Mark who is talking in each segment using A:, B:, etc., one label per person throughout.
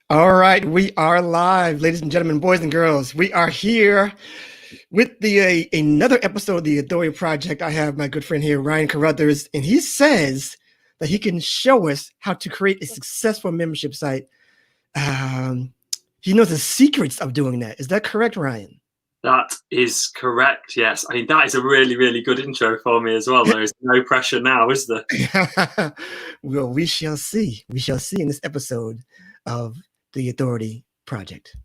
A: All right, we are live, ladies and gentlemen, boys and girls. We are here with the another episode of the Authority Project. I have my good friend here, Ryan Carruthers, and he says that he can show us how to create a successful membership site. Um, he knows the secrets of doing that. Is that correct, Ryan?
B: That is correct. Yes. I mean, that is a really, really good intro for me as well. There is no pressure now, is there?
A: Well, we shall see. We shall see in this episode of the Authority Project.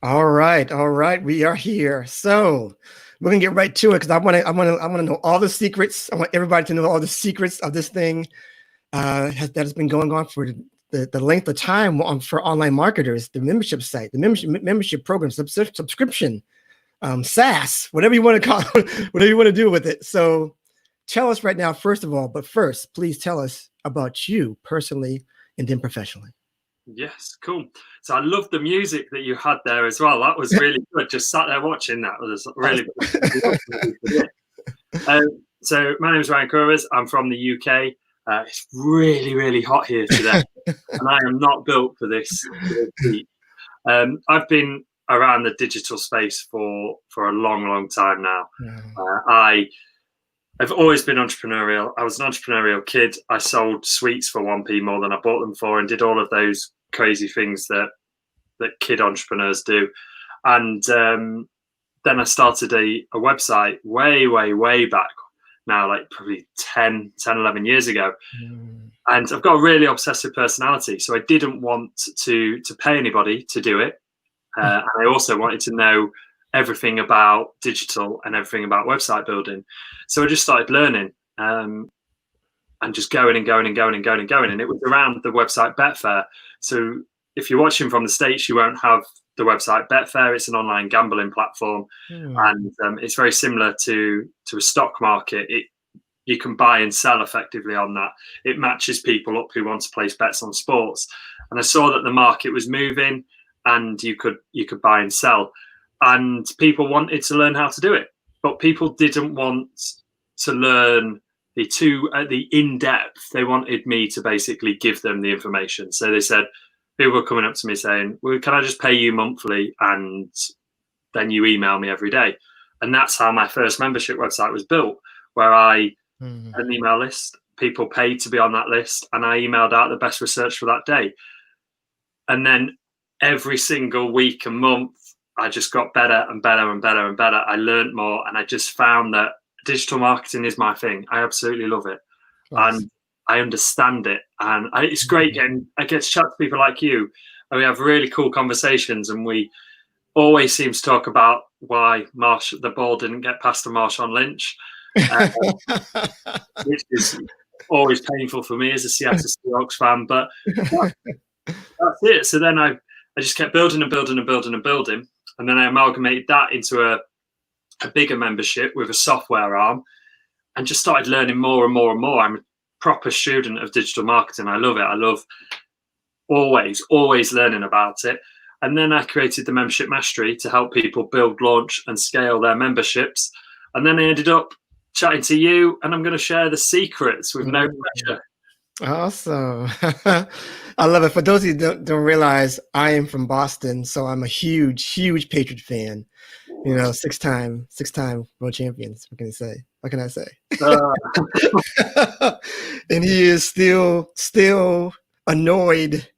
A: All right. We are here. So we're gonna get right to it because I want to know all the secrets. I want everybody to know all the secrets of this thing that has been going on for the length of time for online marketers. The membership site, the membership program, subscription, SaaS, whatever you want to call it, whatever you want to do with it. So tell us right now, first of all, but first, please tell us about you personally and then professionally.
B: Yes, cool. So I love the music that you had there as well. That was really good. Just sat there watching that. It was really good. So my name is Ryan Carruthers. I'm from the UK. It's really, really hot here today, and I am not built for this heat. I've been around the digital space for a long, long time now. I've always been entrepreneurial. I was an entrepreneurial kid. I sold sweets for 1p more than I bought them for, and did all of those crazy things that kid entrepreneurs do. And then I started a website way back now, like probably 11 years ago. And I've got a really obsessive personality, so I didn't want to pay anybody to do it. And I also wanted to know everything about digital and everything about website building. So I just started learning and just going. And it was around the website Betfair. So if you're watching from the States, you won't have the website Betfair. It's an online gambling platform. And it's very similar to a stock market. You can buy and sell effectively on that. It matches people up who want to place bets on sports. And I saw that the market was moving and you could buy and sell. And people wanted to learn how to do it, but people didn't want to learn the in-depth. They wanted me to basically give them the information. So they said, people were coming up to me saying, well, can I just pay you monthly and then you email me every day? And that's how my first membership website was built, where I had an email list, people paid to be on that list, and I emailed out the best research for that day. And then every single week and month, I just got better and better. I learned more, and I just found that digital marketing is my thing. I absolutely love it. Nice. And I understand it. And it's great I get to chat to people like you, and we have really cool conversations, and we always seem to talk about why the ball didn't get past to Marshawn Lynch, which is always painful for me as a Seattle Seahawks fan. But that's it. So then I just kept building. And then I amalgamated that into a bigger membership with a software arm and just started learning more and more. I'm a proper student of digital marketing. I love it. I love always learning about it. And then I created the Membership Mastery to help people build, launch, and scale their memberships. And then I ended up chatting to you, and I'm going to share the secrets with no pressure.
A: Awesome. I love it. For those of you who don't realize, I am from Boston, so I'm a huge Patriot fan. You know, six-time world champions. What can I say? And he is still annoyed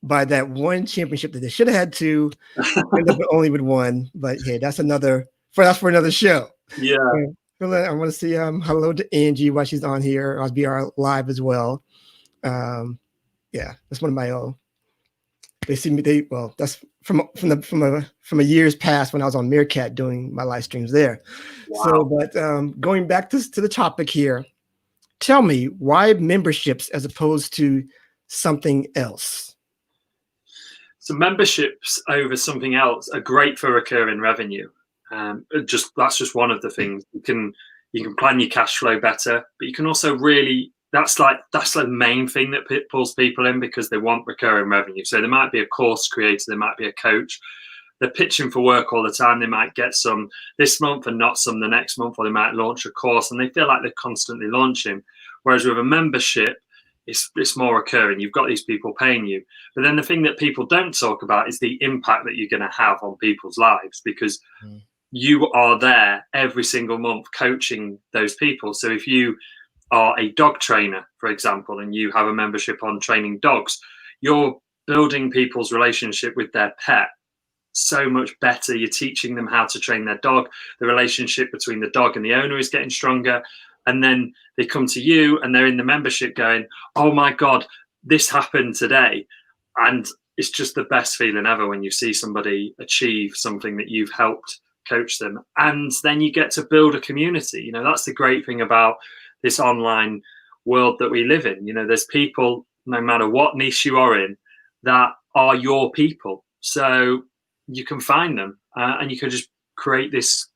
A: by that one championship that they should have had two, end up only with one. But hey, that's for another show.
B: Yeah.
A: I want to say hello to Angie while she's on here. I'll be live as well. Yeah, that's one of my own. They see me. That's from a years past when I was on Meerkat doing my live streams there. Wow. So, but going back to the topic here, tell me why memberships as opposed to something else.
B: So memberships over something else are great for recurring revenue. That's just one of the things. You can plan your cash flow better, but you can also really that's the main thing that pulls people in, because they want recurring revenue. So there might be a course creator, there might be a coach. They're pitching for work all the time. They might get some this month and not some the next month, or they might launch a course and they feel like they're constantly launching. Whereas with a membership, it's more recurring. You've got these people paying you. But then the thing that people don't talk about is the impact that you're going to have on people's lives, because you are there every single month coaching those people. So if you are a dog trainer, for example, and you have a membership on training dogs, you're building people's relationship with their pet so much better. You're teaching them how to train their dog. The relationship between the dog and the owner is getting stronger. And then they come to you and they're in the membership going, oh my God, this happened today. And it's just the best feeling ever when you see somebody achieve something that you've helped coach them. And then you get to build a community. You know, that's the great thing about this online world that we live in. You know, there's people, no matter what niche you are in, that are your people. So you can find them and you can just create this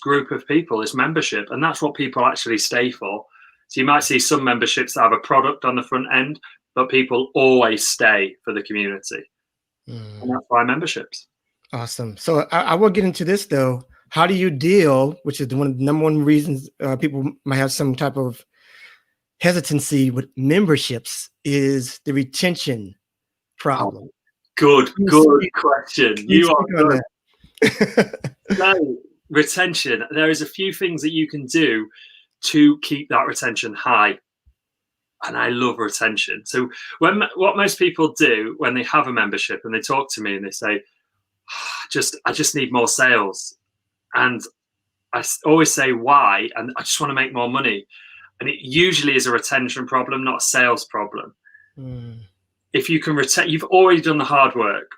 B: group of people, this membership, and that's what people actually stay for. So you might see some memberships that have a product on the front end, but people always stay for the community. And that's why memberships.
A: Awesome. So I will get into this though. How do you deal, which is one of the number one reasons people might have some type of hesitancy with memberships, is the retention problem.
B: Good question. You are good. So, retention. There is a few things that you can do to keep that retention high. And I love retention. So what most people do when they have a membership and they talk to me and they say, I just need more sales. And I always say, why? And I just want to make more money. And it usually is a retention problem, not a sales problem. If you can retain, you've already done the hard work.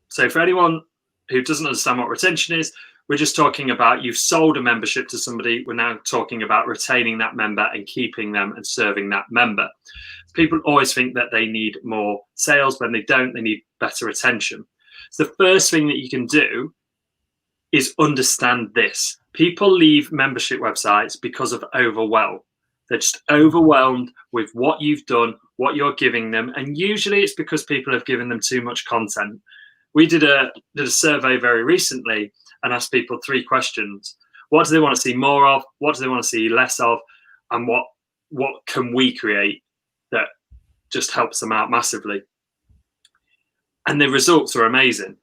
B: So for anyone who doesn't understand what retention is, we're just talking about you've sold a membership to somebody. We're now talking about retaining that member and keeping them and serving that member. People always think that they need more sales when they don't. They need better retention. So the first thing that you can do is understand this. People leave membership websites because of overwhelm. They're just overwhelmed with what you've done, what you're giving them. And usually it's because people have given them too much content. We did a survey very recently and asked people 3 questions. What do they want to see more of? What do they want to see less of? And what can we create that just helps them out massively? And the results are amazing.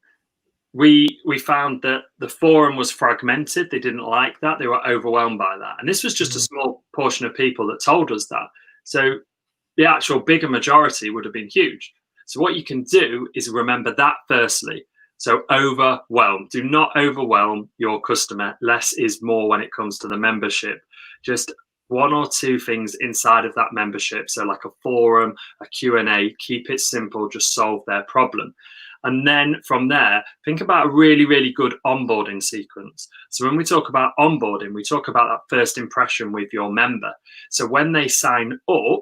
B: We found that the forum was fragmented. They didn't like that. They were overwhelmed by that. And this was just a small portion of people that told us that. So the actual bigger majority would have been huge. So what you can do is remember that firstly. So overwhelm. Do not overwhelm your customer. Less is more when it comes to the membership. Just 1 or 2 things inside of that membership. So like a forum, a Q&A, keep it simple, just solve their problem. And then from there, think about a really, really good onboarding sequence. So when we talk about onboarding, we talk about that first impression with your member. So when they sign up,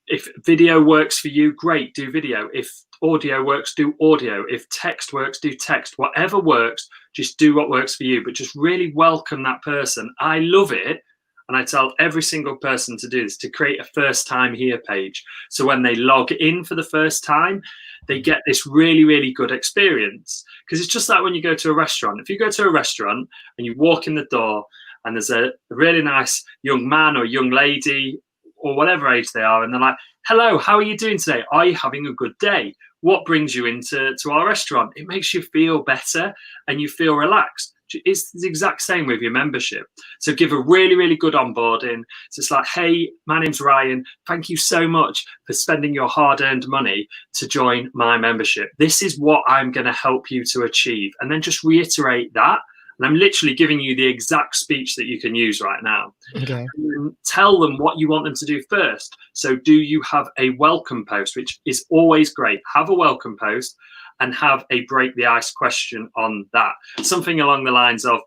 B: if video works for you, great, do video. If audio works, do audio. If text works, do text. Whatever works, just do what works for you, but just really welcome that person. I love it. And I tell every single person to do this, to create a first time here page. So when they log in for the first time, they get this really, really good experience. Because it's just like when you go to a restaurant. If you go to a restaurant and you walk in the door and there's a really nice young man or young lady or whatever age they are, and they're like, hello, how are you doing today? Are you having a good day? What brings you into our restaurant? It makes you feel better and you feel relaxed. It's the exact same with your membership. So give a really, really good onboarding. So it's like, hey, my name's Ryan. Thank you so much for spending your hard-earned money to join my membership. This is what I'm going to help you to achieve. And then just reiterate that. And I'm literally giving you the exact speech that you can use right now.
A: Okay.
B: And tell them what you want them to do first. So do you have a welcome post, which is always great. Have a welcome post and have a break the ice question on that. Something along the lines of,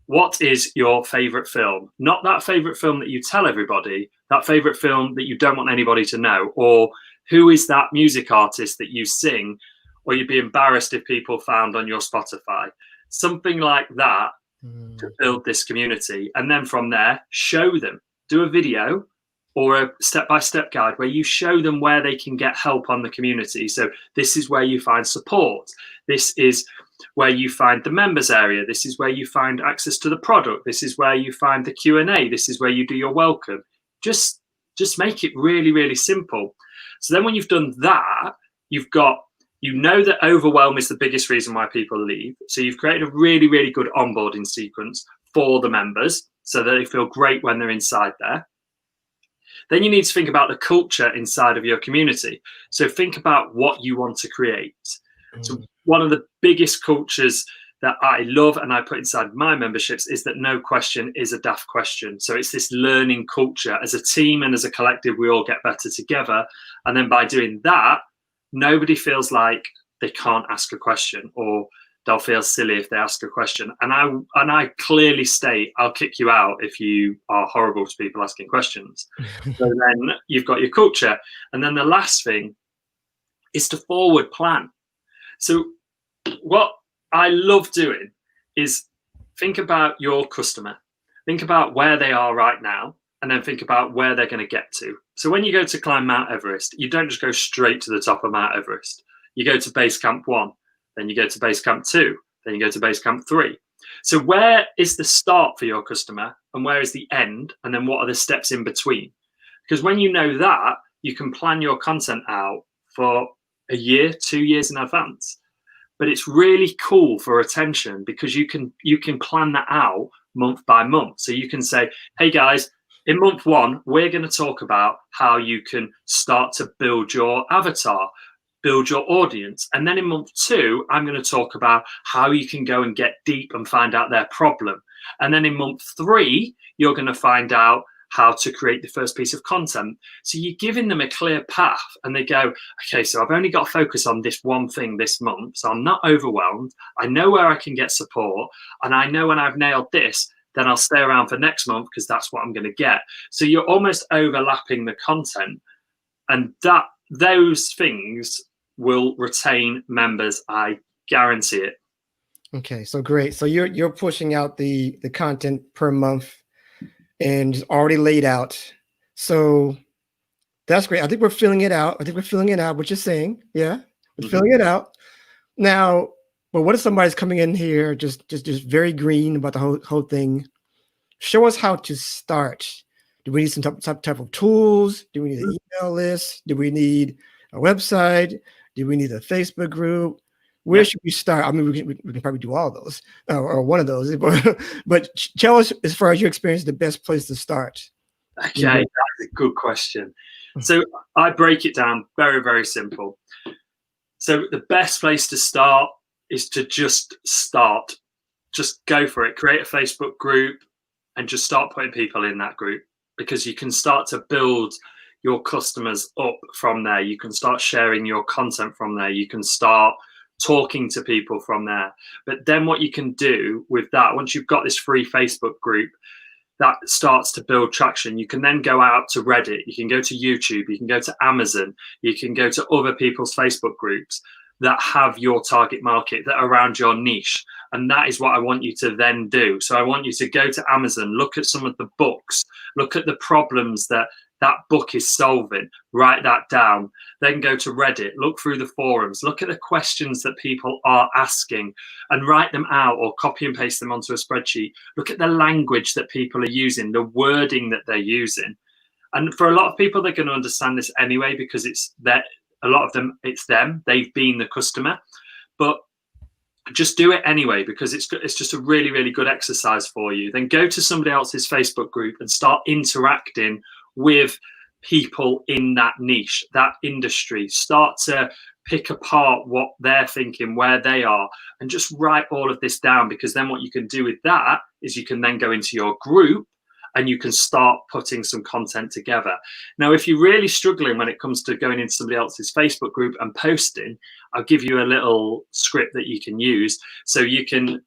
B: what is your favorite film? Not that favorite film that you tell everybody, that favorite film that you don't want anybody to know, or who is that music artist that you sing, or you'd be embarrassed if people found on your Spotify. Something like that to build this community. And then from there, show them. Do a video or a step-by-step guide where you show them where they can get help on the community. So this is where you find support. This is where you find the members area. This is where you find access to the product. This is where you find the Q&A. This is where you do your welcome. Just make it really, really simple. So then when you've done that, you've got, you know that overwhelm is the biggest reason why people leave. So you've created a really, really good onboarding sequence for the members so that they feel great when they're inside there. Then you need to think about the culture inside of your community. So think about what you want to create. So one of the biggest cultures that I love and I put inside my memberships is that no question is a daft question. So it's this learning culture. As a team and as a collective, we all get better together. And then by doing that, nobody feels like they can't ask a question, or they'll feel silly if they ask a question. And I clearly state, I'll kick you out if you are horrible to people asking questions. So then you've got your culture. And then the last thing is to forward plan. So what I love doing is think about your customer, think about where they are right now, and then think about where they're going to get to. So when you go to climb Mount Everest, you don't just go straight to the top of Mount Everest. You go to base camp 1, then you go to base camp 2, then you go to base camp 3. So where is the start for your customer and where is the end? And then what are the steps in between? Because when you know that, you can plan your content out for a year, 2 years in advance. But it's really cool for retention because you can plan that out month by month. So you can say, hey guys, in month 1, we're going to talk about how you can start to build your avatar, build your audience. And then in month 2, I'm going to talk about how you can go and get deep and find out their problem. And then in month 3, you're going to find out how to create the first piece of content. So you're giving them a clear path and they go, okay, so I've only got to focus on this one thing this month. So I'm not overwhelmed. I know where I can get support. And I know when I've nailed this, then I'll stay around for next month because that's what I'm going to get. So you're almost overlapping the content, and those things will retain members. I guarantee it.
A: Okay, so great. So you're pushing out the content per month and it's already laid out. So that's great. I think we're filling it out. What you're saying. Yeah, we're filling it out. Now, but what if somebody's coming in here just very green about the whole thing? Show us how to start. Do we need some type of tools? Do we need an email list? Do we need a website? Do we need a Facebook group? Where should we start? I mean, we can probably do all of those or one of those, but tell us, as far as your experience, the best place to start.
B: Okay, that's a good question. So I break it down very, very simple. So the best place to start is to just start. Just go for it. Create a Facebook group and just start putting people in that group, because you can start to build your customers up from there. You can start sharing your content from there. You can start talking to people from there. But then what you can do with that, once you've got this free Facebook group that starts to build traction, you can then go out to Reddit, you can go to YouTube, you can go to Amazon, you can go to other people's Facebook groups that have your target market, that are around your niche. And that is what I want you to then do. So I want you to go to Amazon, look at some of the books, look at the problems that book is solving, write that down, then go to Reddit, look through the forums, look at the questions that people are asking and write them out or copy and paste them onto a spreadsheet. Look at the language that people are using, the wording that they're using. And for a lot of people, they're going to understand this anyway, because it's that a lot of them, it's them, they've been the customer. But just do it anyway, because it's just a really, really good exercise for you. Then go to somebody else's Facebook group and start interacting with people in that niche, that industry. Start to pick apart what they're thinking, where they are, and just write all of this down, because then what you can do with that is you can then go into your group and you can start putting some content together. Now, if you're really struggling when it comes to going into somebody else's Facebook group and posting, I'll give you a little script that you can use. So you can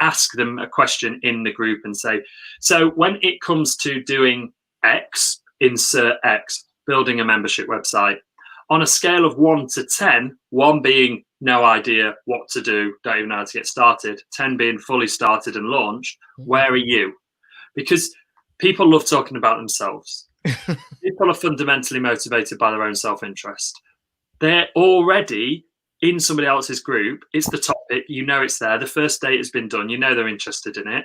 B: ask them a question in the group and say, so when it comes to doing X, insert X, building a membership website, on a scale of 1 to 10, 1 being no idea what to do, don't even know how to get started, 10 being fully started and launched, where are you? Because people love talking about themselves. People are fundamentally motivated by their own self-interest. They're already in somebody else's group. It's the topic, you know, it's there. The first date has been done. You know, they're interested in it.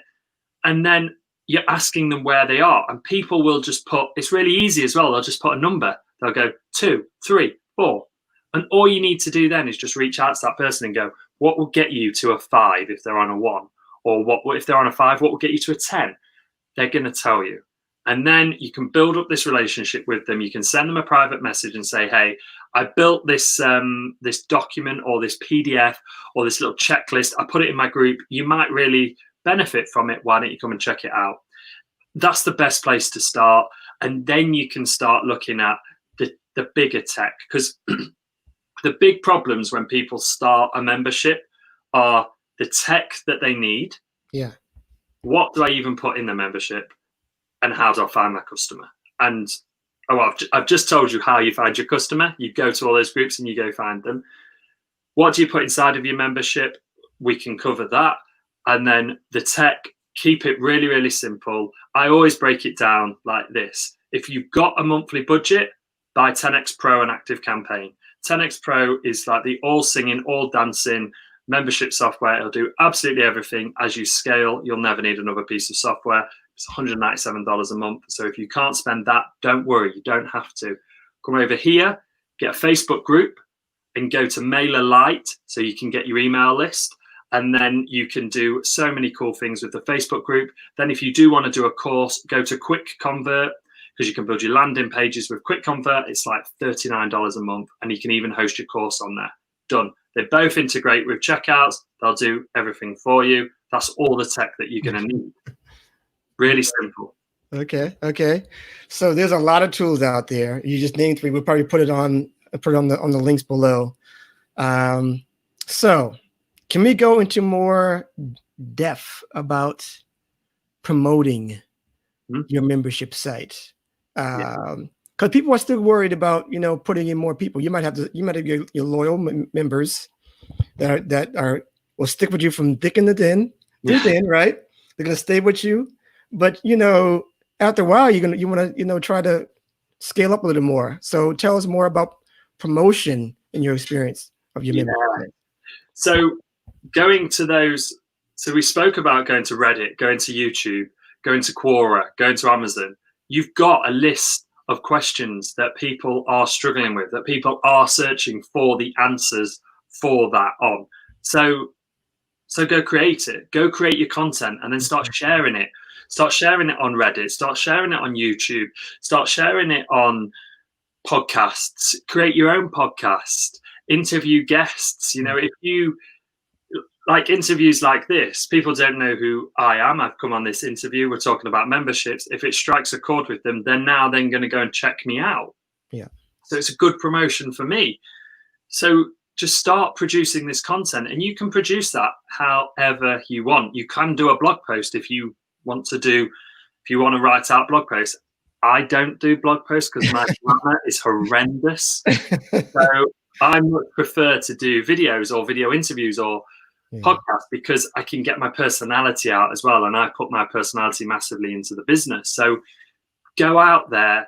B: And then you're asking them where they are. And people will just put, it's really easy as well. They'll just put a number. They'll go 2, 3, 4. And all you need to do then is just reach out to that person and go, what will get you to a 5 if they're on a 1? Or what if they're on a 5, what will get you to a 10? They're going to tell you. And then you can build up this relationship with them. You can send them a private message and say, hey, I built this this document or this PDF or this little checklist. I put it in my group. You might really benefit from it. Why don't you come and check it out? That's the best place to start. And then you can start looking at the bigger tech, because the big problems when people start a membership are the tech that they need.
A: Yeah.
B: What do I even put in the membership? And how do I find my customer? And I've just told you how you find your customer. You go to all those groups and you go find them. What do you put inside of your membership? We can cover that. And then the tech, keep it really, really simple. I always break it down like this. If you've got a monthly budget, buy 10x Pro and Active Campaign. 10x Pro is like the all singing, all dancing membership software. It'll do absolutely everything. As you scale, you'll never need another piece of software. It's $197 a month. So if you can't spend that, don't worry, you don't have to. Come over here, get a Facebook group and go to Mailer Lite so you can get your email list. And then you can do so many cool things with the Facebook group. Then if you do want to do a course, go to Quick Convert, because you can build your landing pages with Quick Convert. It's like $39 a month, and you can even host your course on there. Done. They both integrate with checkouts. They'll do everything for you. That's all the tech that you're going to need. Really simple.
A: Okay. So there's a lot of tools out there. You just named 3. We'll probably put it on the links below. So can we go into more depth about promoting your membership site? Because people are still worried about, putting in more people. You might have your loyal members that will stick with you from thick and thin, right? They're gonna stay with you. But after a while, you want to try to scale up a little more. So tell us more about promotion in your experience of your membership.
B: So going to those, so we spoke about going to Reddit, going to YouTube, going to Quora, going to Amazon. You've got a list of questions that people are struggling with, that people are searching for the answers for that on. So go create it. Go create your content and then start sharing it. Start sharing it on Reddit. Start sharing it on YouTube. Start sharing it on podcasts. Create your own podcast. Interview guests. If you like interviews like this, people don't know who I am. I've come on this interview. We're talking about memberships. If it strikes a chord with them, they're now then going to go and check me out.
A: Yeah.
B: So it's a good promotion for me. So just start producing this content, and you can produce that however you want. You can do a blog post if you want to write out blog posts. I don't do blog posts because my grammar is horrendous. So I would prefer to do videos or video interviews or podcasts, because I can get my personality out as well. And I put my personality massively into the business. So go out there,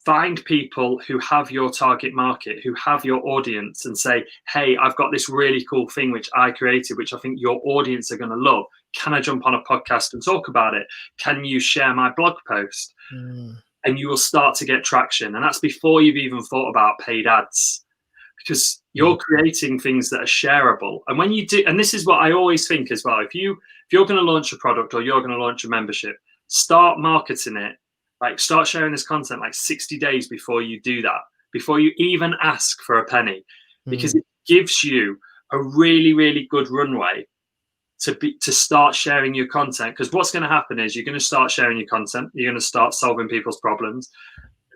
B: find people who have your target market, who have your audience, and say, hey, I've got this really cool thing which I created, which I think your audience are going to love. Can I jump on a podcast and talk about it? Can you share my blog post? And you will start to get traction. And that's before you've even thought about paid ads, because you're creating things that are shareable. And when you do, and this is what I always think as well, if you're going to launch a product or you're going to launch a membership, start marketing it. Like, start sharing this content like 60 days before you do that, before you even ask for a penny, because it gives you a really, really good runway to start sharing your content. Because what's going to happen is you're going to start sharing your content. You're going to start solving people's problems.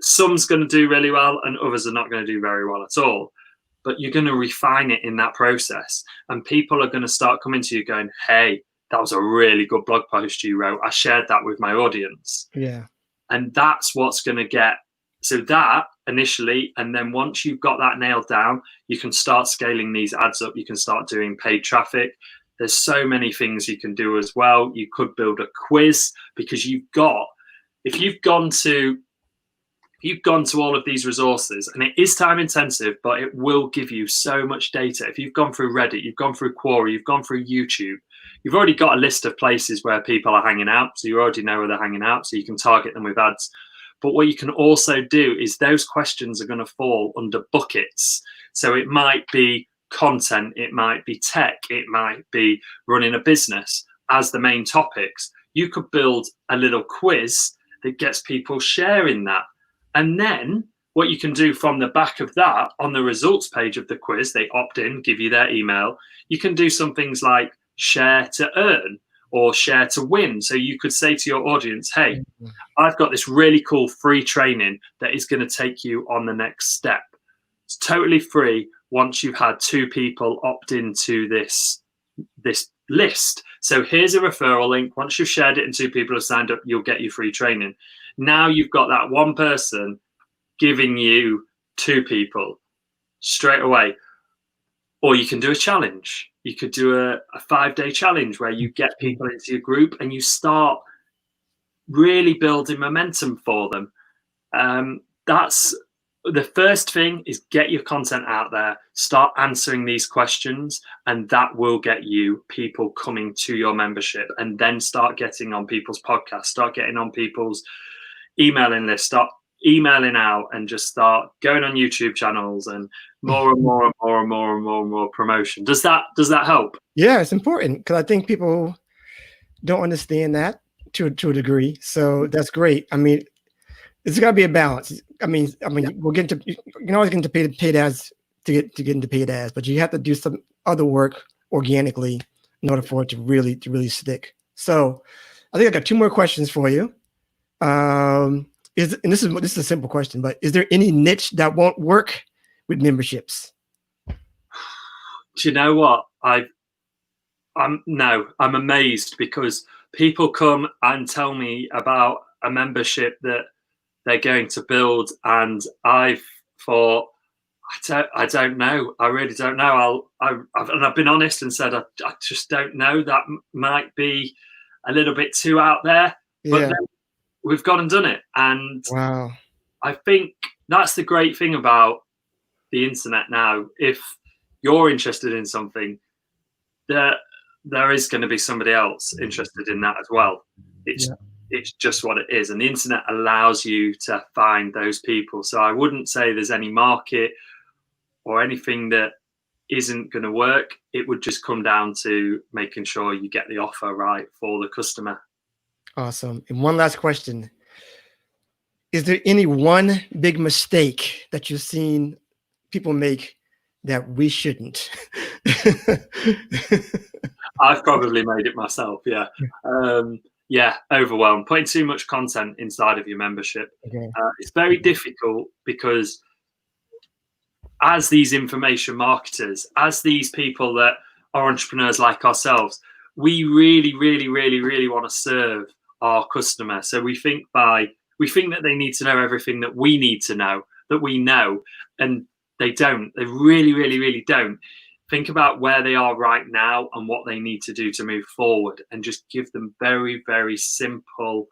B: Some's going to do really well and others are not going to do very well at all. But you're going to refine it in that process. And people are going to start coming to you going, hey, that was a really good blog post you wrote. I shared that with my audience.
A: Yeah.
B: And that's what's going to get. So that initially, and then once you've got that nailed down, you can start scaling these ads up. You can start doing paid traffic. There's so many things you can do as well. You could build a quiz, because if you've gone to you've gone to all of these resources, and it is time intensive, but it will give you so much data. If you've gone through Reddit, you've gone through Quora, you've gone through YouTube, you've already got a list of places where people are hanging out. So you already know where they're hanging out, so you can target them with ads. But what you can also do is those questions are going to fall under buckets. So it might be content, it might be tech, it might be running a business as the main topics. You could build a little quiz that gets people sharing that. And then what you can do from the back of that, on the results page of the quiz, they opt in, give you their email. You can do some things like share to earn or share to win. So you could say to your audience, hey, I've got this really cool free training that is going to take you on the next step. It's totally free once you've had 2 people opt into this list. So here's a referral link. Once you've shared it and 2 people have signed up, you'll get your free training. Now you've got that one person giving you 2 people straight away. Or you can do a challenge. You could do a 5-day challenge where you get people into your group and you start really building momentum for them. That's the first thing, is get your content out there, start answering these questions, and that will get you people coming to your membership. And then start getting on people's podcasts, start getting on people's emailing list, start emailing out, and just start going on YouTube channels, and more and more and more and more and more and more promotion. Does that help?
A: Yeah, it's important, because I think people don't understand that to a degree. So that's great. I mean, it's got to be a balance. I mean, we'll get into, you can always get into paid ads to get into paid ads, but you have to do some other work organically in order for it to really stick. So I think I got 2 more questions for you. This is a simple question, but is there any niche that won't work with memberships?
B: Do you know what? I'm amazed, because people come and tell me about a membership that they're going to build, and I've thought, I don't know. I really don't know. I've been honest and said I just don't know. That might be a little bit too out there, but then we've gone and done it. And
A: wow,
B: I think that's the great thing about the internet now. If you're interested in something, there is going to be somebody else interested in that as well. It's just what it is, and the internet allows you to find those people. So I wouldn't say there's any market or anything that isn't going to work. It would just come down to making sure you get the offer right for the customer.
A: Awesome. And one last question: is there any one big mistake that you've seen people make that we shouldn't?
B: I've probably made it myself. Yeah, overwhelmed. Putting too much content inside of your membership.
A: Okay.
B: It's very difficult, because as these information marketers, as these people that are entrepreneurs like ourselves, we really, really, really, really want to serve our customer. So we think that they need to know everything that we need to know, that we know, and they don't. They really, really, really don't. Think about where they are right now and what they need to do to move forward, and just give them very, very simple,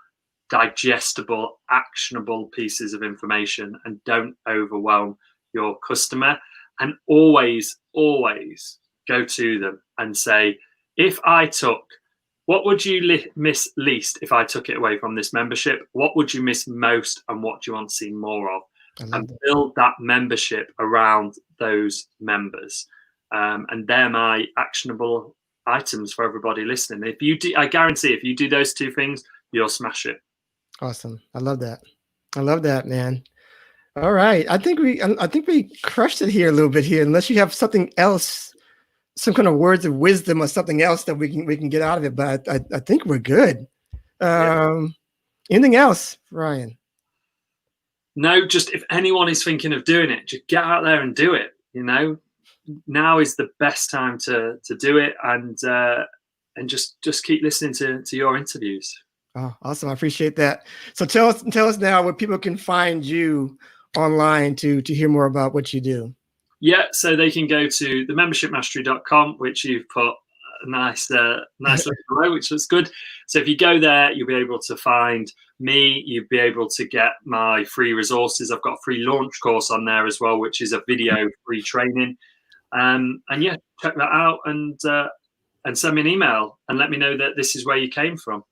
B: digestible, actionable pieces of information, and don't overwhelm your customer. And always, always go to them and say, what would you miss least if I took it away from this membership? What would you miss most, and what do you want to see more of? And build that membership around those members. And they're my actionable items for everybody listening. If you do, I guarantee, if you do those 2 things, you'll smash it.
A: Awesome. I love that, man. All right. I think we crushed it here a little bit here, unless you have something else, some kind of words of wisdom or something else that we can get out of it. But I think we're good. Anything else, Ryan?
B: No, just if anyone is thinking of doing it, just get out there and do it. Now is the best time to do it, and just keep listening to your interviews.
A: Oh, awesome. I appreciate that. So tell us now where people can find you online to hear more about what you do.
B: Yeah, so they can go to themembershipmastery.com, which you've put nice little below, which looks good. So if you go there, you'll be able to find me. You'll be able to get my free resources. I've got a free launch course on there as well, which is a video free training. And yeah, check that out and send me an email and let me know that this is where you came from.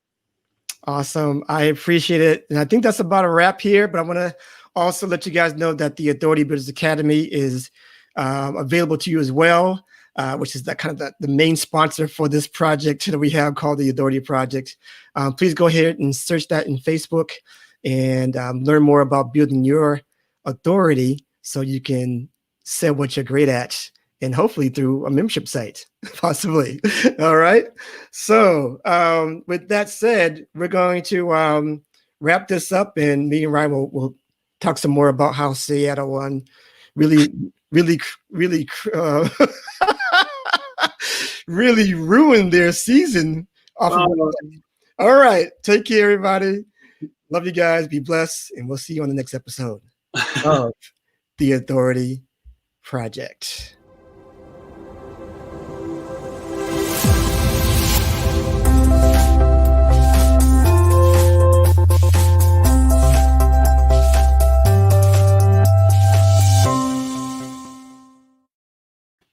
A: Awesome. I appreciate it. And I think that's about a wrap here, but I want to also let you guys know that the Authority Builders Academy is available to you as well, which is that kind of the main sponsor for this project that we have called the Authority Project. Please go ahead and search that in Facebook and learn more about building your authority so you can sell what you're great at, and hopefully through a membership site, possibly. All right. So with that said, we're going to wrap this up, and me and Ryan will talk some more about how Seattle won really really ruined their season off of All right. Take care, everybody. Love you guys. Be blessed. And we'll see you on the next episode of The Authority Project.